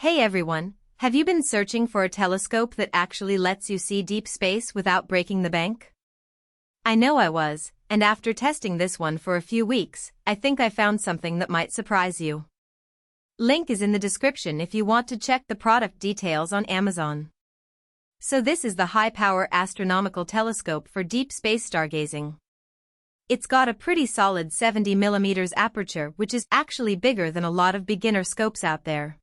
Hey everyone, have you been searching for a telescope that actually lets you see deep space without breaking the bank? I know I was, and after testing this one for a few weeks, I think I found something that might surprise you. Link is in the description if you want to check the product details on Amazon. So this is the high-power astronomical telescope for deep space stargazing. It's got a pretty solid 70mm aperture, which is actually bigger than a lot of beginner scopes out there.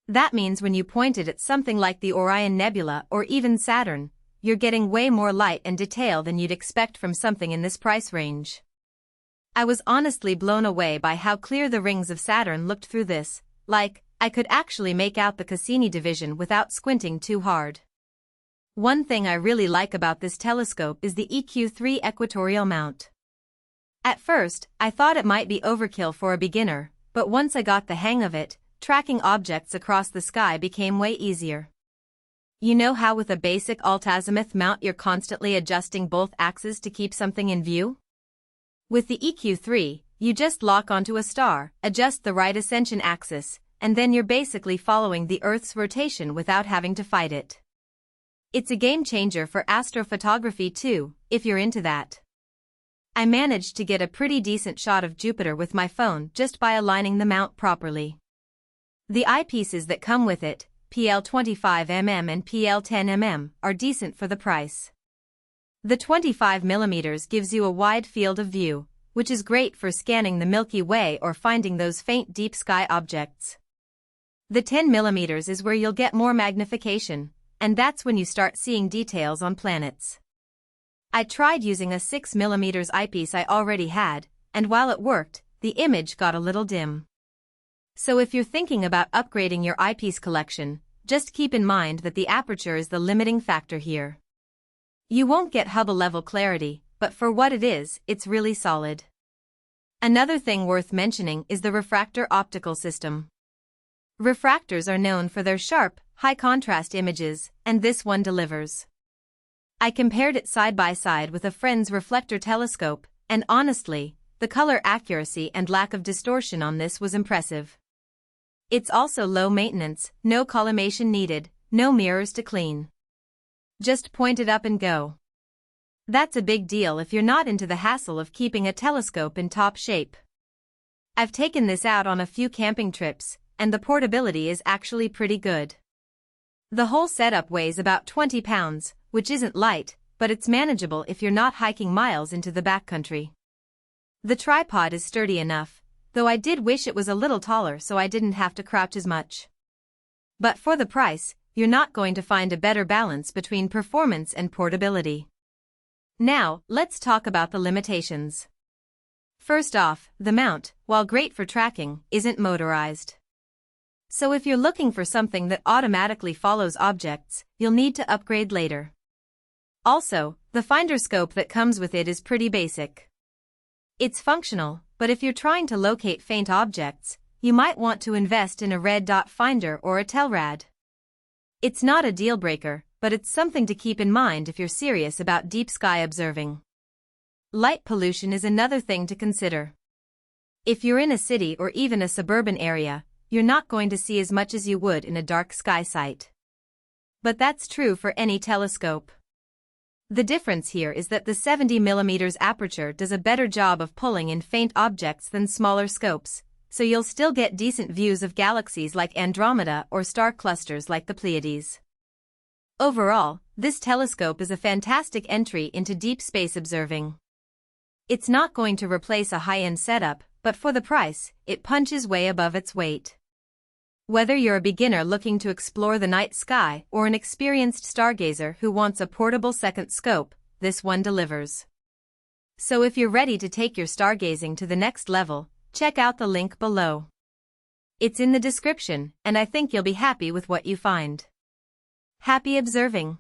That means when you point it at something like the Orion Nebula or even Saturn, you're getting way more light and detail than you'd expect from something in this price range. I was honestly blown away by how clear the rings of Saturn looked through this, like, I could actually make out the Cassini division without squinting too hard. One thing I really like about this telescope is the EQ3 equatorial mount. At first, I thought it might be overkill for a beginner, but once I got the hang of it, tracking objects across the sky became way easier. You know how with a basic alt-azimuth mount you're constantly adjusting both axes to keep something in view? With the EQ3, you just lock onto a star, adjust the right ascension axis, and then you're basically following the Earth's rotation without having to fight it. It's a game changer for astrophotography too, if you're into that. I managed to get a pretty decent shot of Jupiter with my phone just by aligning the mount properly. The eyepieces that come with it, PL25mm and PL10mm, are decent for the price. The 25mm gives you a wide field of view, which is great for scanning the Milky Way or finding those faint deep sky objects. The 10mm is where you'll get more magnification, and that's when you start seeing details on planets. I tried using a 6mm eyepiece I already had, and while it worked, the image got a little dim. So if you're thinking about upgrading your eyepiece collection, just keep in mind that the aperture is the limiting factor here. You won't get Hubble-level clarity, but for what it is, it's really solid. Another thing worth mentioning is the refractor optical system. Refractors are known for their sharp, high-contrast images, and this one delivers. I compared it side by side with a friend's reflector telescope, and honestly, the color accuracy and lack of distortion on this was impressive. It's also low maintenance, no collimation needed, no mirrors to clean. Just point it up and go. That's a big deal if you're not into the hassle of keeping a telescope in top shape. I've taken this out on a few camping trips, and the portability is actually pretty good. The whole setup weighs about 20 pounds, which isn't light, but it's manageable if you're not hiking miles into the backcountry. The tripod is sturdy enough, though I did wish it was a little taller so I didn't have to crouch as much. But for the price, you're not going to find a better balance between performance and portability. Now, let's talk about the limitations. First off, the mount, while great for tracking, isn't motorized. So if you're looking for something that automatically follows objects, you'll need to upgrade later. Also, the finder scope that comes with it is pretty basic. It's functional, but if you're trying to locate faint objects, you might want to invest in a red dot finder or a Telrad. It's not a deal breaker, but it's something to keep in mind if you're serious about deep sky observing. Light pollution is another thing to consider. If you're in a city or even a suburban area, you're not going to see as much as you would in a dark sky site. But that's true for any telescope. The difference here is that the 70mm aperture does a better job of pulling in faint objects than smaller scopes, so you'll still get decent views of galaxies like Andromeda or star clusters like the Pleiades. Overall, this telescope is a fantastic entry into deep space observing. It's not going to replace a high-end setup, but for the price, it punches way above its weight. Whether you're a beginner looking to explore the night sky or an experienced stargazer who wants a portable second scope, this one delivers. So if you're ready to take your stargazing to the next level, check out the link below. It's in the description, and I think you'll be happy with what you find. Happy observing!